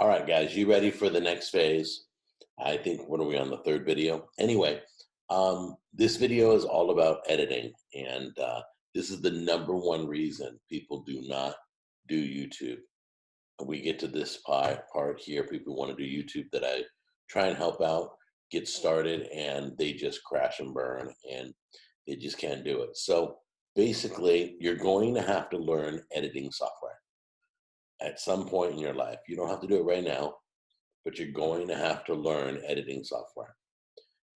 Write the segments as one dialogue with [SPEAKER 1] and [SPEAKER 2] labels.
[SPEAKER 1] All right, guys, you ready for the next phase? I think, what are we on the third video? Anyway, this video is all about editing, and this is the number one reason people do not do YouTube. We get to this part here, people want to do YouTube that I try and help out, get started, and they just crash and burn, and they just can't do it. So basically, you're going to have to learn editing software at some point in your life. You don't have to do it right now, but you're going to have to learn editing software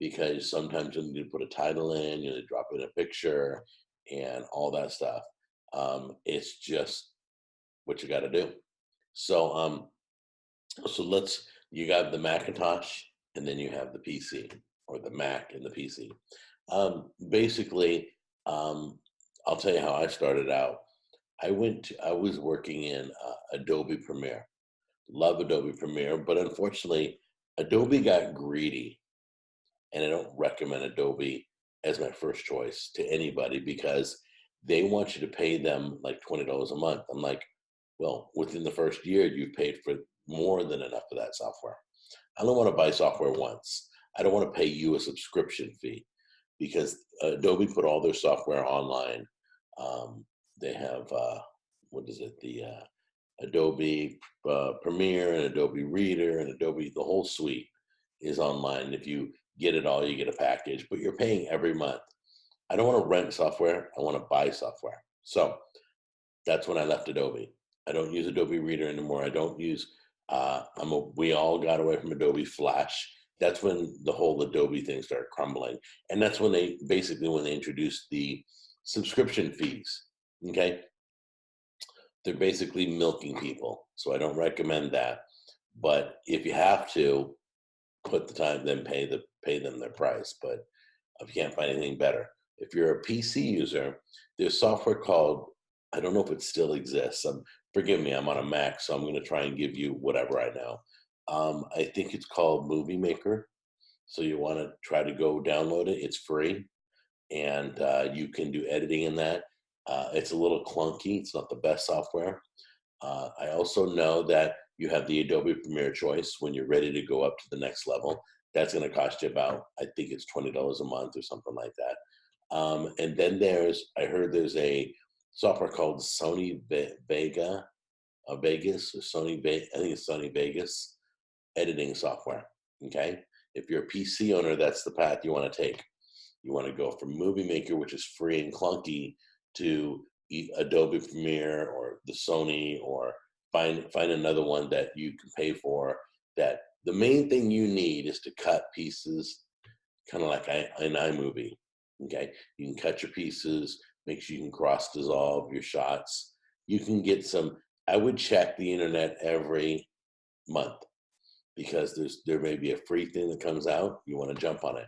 [SPEAKER 1] because sometimes you need to put a title in, you need to drop in a picture and all that stuff. It's just what you got to do. So, you got the Macintosh and then you have the PC, or the Mac and the PC. Basically, um, I'll tell you how I started out. I was working in Adobe Premiere. Love Adobe Premiere, but unfortunately, Adobe got greedy, and I don't recommend Adobe as my first choice to anybody because they want you to pay them like $20 a month. I'm like, well, within the first year, you've paid for more than enough of that software. I don't want to buy software once. I don't want to pay you a subscription fee because Adobe put all their software online. They have what is it? The Adobe Premiere and Adobe Reader and Adobe, the whole suite is online. If you get it all, you get a package, but you're paying every month. I don't want to rent software. I want to buy software. So that's when I left Adobe. I don't use Adobe Reader anymore. I don't use. We all got away from Adobe Flash. That's when the whole Adobe thing started crumbling, and that's when they introduced the subscription fees. Okay, they're basically milking people. So I don't recommend that. But if you have to put the time, then pay them their price. But if you can't find anything better, if you're a PC user, there's software called, I don't know if it still exists. Forgive me, I'm on a Mac, so I'm going to try and give you whatever I know. I think it's called Movie Maker. So you want to try to go download it. It's free, and you can do editing in that. It's a little clunky. It's not the best software. I also know that you have the Adobe Premiere choice when you're ready to go up to the next level. That's going to cost you about, I think it's $20 a month or something like that. And then I heard there's a software called Vega, Vegas, or I think it's Sony Vegas editing software. Okay. If you're a PC owner, that's the path you want to take. You want to go from Movie Maker, which is free and clunky, to Adobe Premiere or the Sony, or find another one that you can pay for. That the main thing you need is to cut pieces, kind of like an iMovie. Okay, you can cut your pieces, make sure you can cross dissolve your shots. You can get some. I would check the internet every month because there may be a free thing that comes out. You want to jump on it.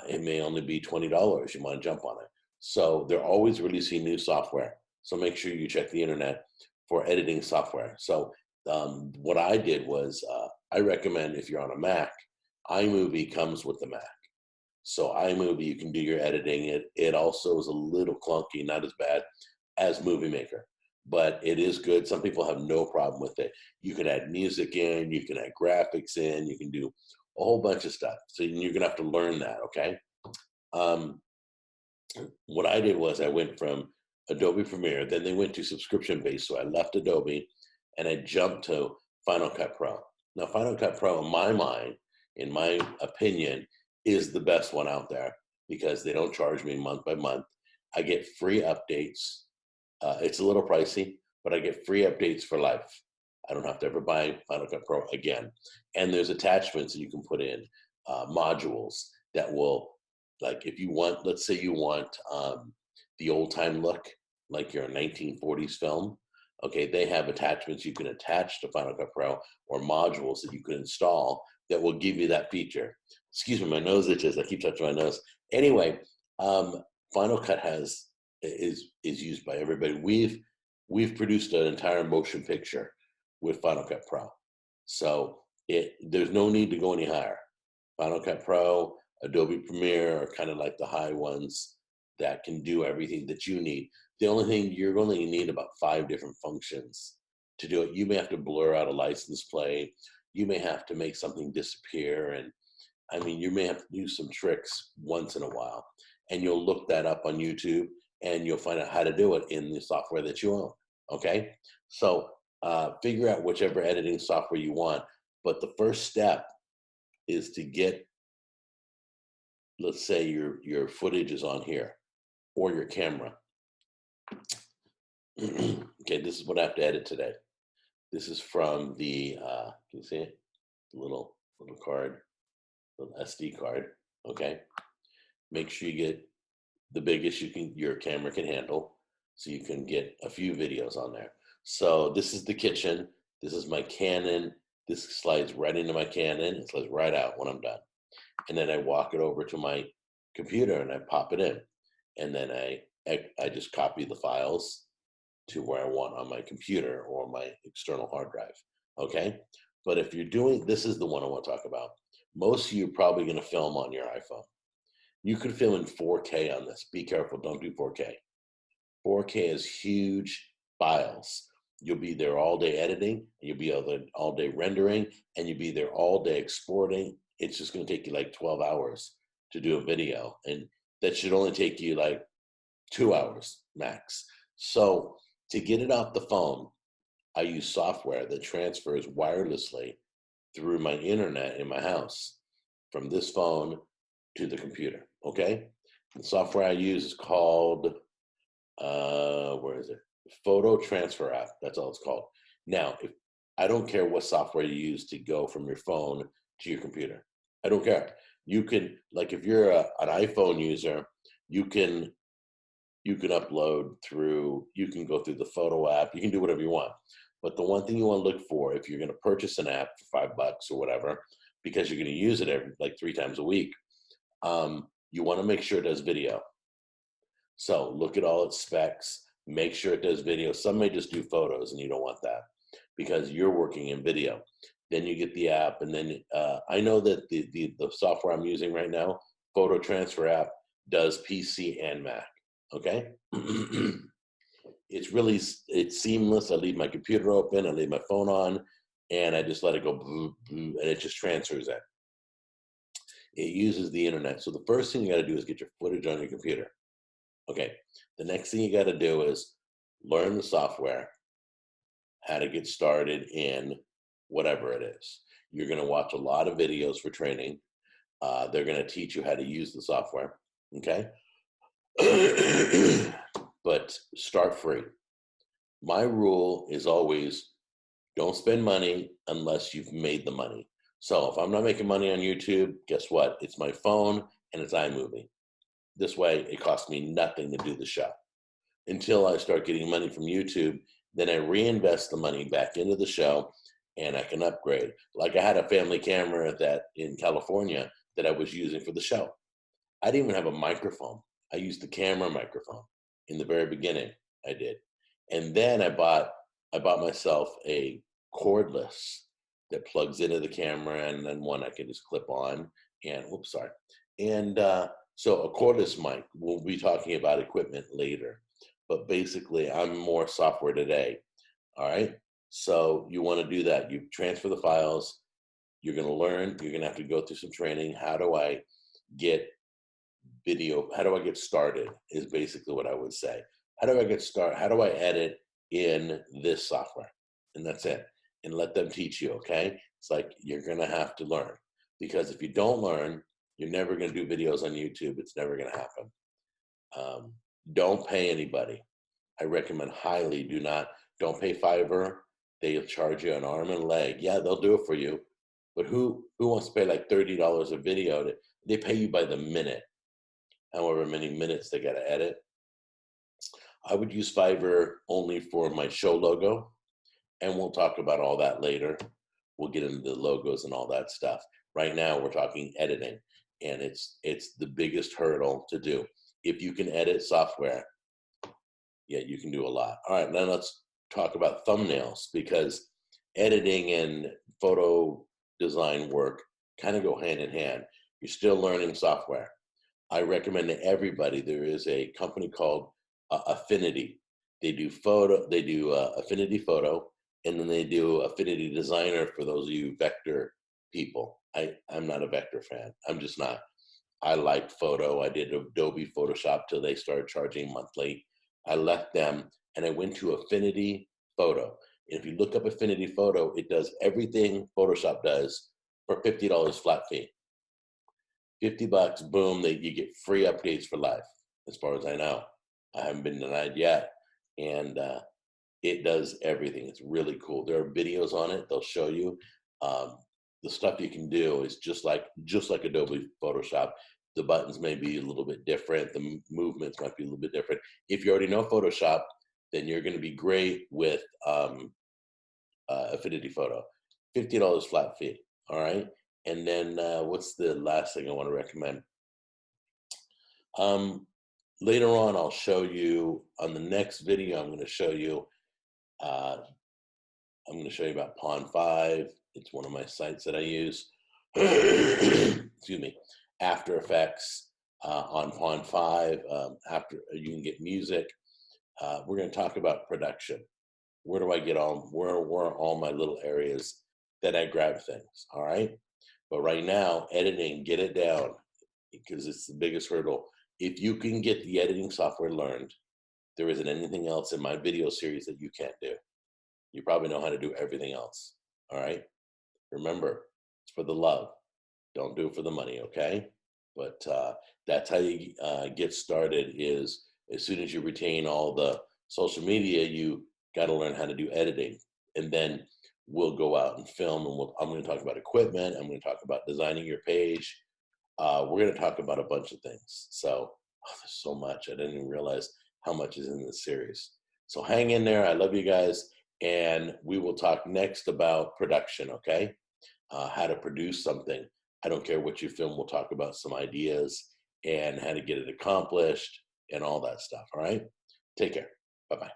[SPEAKER 1] It may only be $20. You want to jump on it. So they're always releasing new software. So make sure you check the internet for editing software. So what I did was I recommend, if you're on a Mac, iMovie comes with the Mac. So iMovie, you can do your editing. It also is a little clunky, not as bad as Movie Maker, but it is good. Some people have no problem with it. You can add music in, you can add graphics in, you can do a whole bunch of stuff. So you're gonna have to learn that, okay? Um, what I did was I went from Adobe Premiere, then they went to subscription based. So I left Adobe and I jumped to Final Cut Pro. Now, Final Cut Pro, in my mind, in my opinion, is the best one out there because they don't charge me month by month. I get free updates. It's a little pricey, but I get free updates for life. I don't have to ever buy Final Cut Pro again. And there's attachments that you can put in, modules that will, like if you want, let's say you want the old time look, like your 1940s film. Okay, they have attachments you can attach to Final Cut Pro, or modules that you can install that will give you that feature. Excuse me, my nose itches. I keep touching my nose. Anyway, Final Cut is used by everybody. We've produced an entire motion picture with Final Cut Pro, so there's no need to go any higher. Final Cut Pro, Adobe Premiere are kind of like the high ones that can do everything that you need. The only thing, you're only need about 5 different functions to do it. You may have to blur out a license plate. You may have to make something disappear. And I mean, you may have to do some tricks once in a while. And you'll look that up on YouTube and you'll find out how to do it in the software that you own. Okay. So figure out whichever editing software you want. But the first step is to get, let's say your footage is on here or your camera. Okay, this is what I have to edit today. This is from the, can you see it? The little card, little SD card. Okay. Make sure you get the biggest your camera can handle, so you can get a few videos on there. So this is the kitchen. This is my Canon. This slides right into my Canon. It slides right out when I'm done. And then I walk it over to my computer and I pop it in. And then I just copy the files to where I want on my computer or my external hard drive. Okay. But if you're doing, this is the one I want to talk about. Most of you are probably going to film on your iPhone. You can film in 4K on this. Be careful, don't do 4K. 4K is huge files. You'll be there all day editing, you'll be all day rendering, and you'll be there all day exporting. It's just going to take you like 12 hours to do a video, and that should only take you like 2 hours max. So to get it off the phone, I use software that transfers wirelessly through my internet in my house from this phone to the computer. Okay. The software I use is called, where is it? Photo Transfer app. That's all it's called. Now, if I don't care what software you use to go from your phone to your computer. I don't care. You can, like, if you're an iPhone user, you can upload through, you can go through the photo app, you can do whatever you want. But the one thing you want to look for, if you're going to purchase an app for $5 or whatever, because you're going to use it like 3 times a week, you want to make sure it does video. So look at all its specs, make sure it does video. Some may just do photos and you don't want that because you're working in video. Then you get the app, and then I know that the software I'm using right now, Photo Transfer app, does PC and Mac. Okay. It's seamless. I leave my computer open, I leave my phone on, and I just let it go, and it just transfers it. It uses the internet. So the first thing you got to do is get your footage on your computer. Okay. The next thing you got to do is learn the software, how to get started in whatever it is. You're going to watch a lot of videos for training. They're going to teach you how to use the software. Okay. But start free. My rule is always don't spend money unless you've made the money. So if I'm not making money on YouTube, guess what? It's my phone and it's iMovie. This way, it costs me nothing to do the show. Until I start getting money from YouTube, then I reinvest the money back into the show and I can upgrade. Like I had a family camera that in California that I was using for the show. I didn't even have a microphone. I used the camera microphone in the very beginning. I did. And then I bought myself a cordless that plugs into the camera, and then one I can just clip on. And whoops, sorry. And so a cordless mic. We'll be talking about equipment later, but basically, I'm more software today. All right. So you want to do that. You transfer the files. You're going to learn. You're going to have to go through some training. How do I get video? How do I get started? Is basically what I would say. How do I get started? How do I edit in this software? And that's it. And let them teach you, okay? It's like you're going to have to learn, because if you don't learn, you're never going to do videos on YouTube. It's never going to happen. Don't pay anybody. I recommend highly don't pay Fiverr. They'll charge you an arm and a leg. Yeah, they'll do it for you. But who wants to pay like $30 a video? They pay you by the minute, however many minutes they got to edit. I would use Fiverr only for my show logo, and we'll talk about all that later. We'll get into the logos and all that stuff. Right now, we're talking editing, and it's the biggest hurdle to do. If you can edit software, yeah, you can do a lot. All right, now let's talk about thumbnails, because editing and photo design work kind of go hand in hand. You're still learning software. I recommend to everybody, there is a company called Affinity. They do Affinity Photo, and then they do Affinity Designer for those of you vector people. I'm not a vector fan. I'm just not. I like photo. I did Adobe Photoshop till they started charging monthly. I left them and I went to Affinity Photo. And if you look up Affinity Photo, it does everything Photoshop does for $50 flat fee. 50 bucks, boom, you get free updates for life, as far as I know. I haven't been denied yet. And it does everything. It's really cool. There are videos on it. They'll show you. Um, the stuff you can do is just like Adobe Photoshop. The buttons may be a little bit different. The movements might be a little bit different. If you already know Photoshop, then you're going to be great with Affinity Photo. $50 flat fee. All right. And then what's the last thing I want to recommend? Later on, I'll show you on the next video. I'm going to show you. I'm going to show you about Pond 5. It's one of my sites that I use. Excuse me. After Effects on Pond 5. After you can get music. We're going to talk about production. Where do I get where are all my little areas that I grab things? All right. But right now, editing, get it down because it's the biggest hurdle. If you can get the editing software learned, there isn't anything else in my video series that you can't do. You probably know how to do everything else. All right. Remember, it's for the love. Don't do it for the money. Okay. But that's how you get started is as soon as you retain all the social media, you got to learn how to do editing. And then we'll go out and film and I'm going to talk about equipment. I'm going to talk about designing your page. We're going to talk about a bunch of things. So there's so much. I didn't even realize how much is in this series. So hang in there. I love you guys. And we will talk next about production, okay? How to produce something. I don't care what you film. We'll talk about some ideas and how to get it accomplished and all that stuff, all right? Take care. Bye-bye.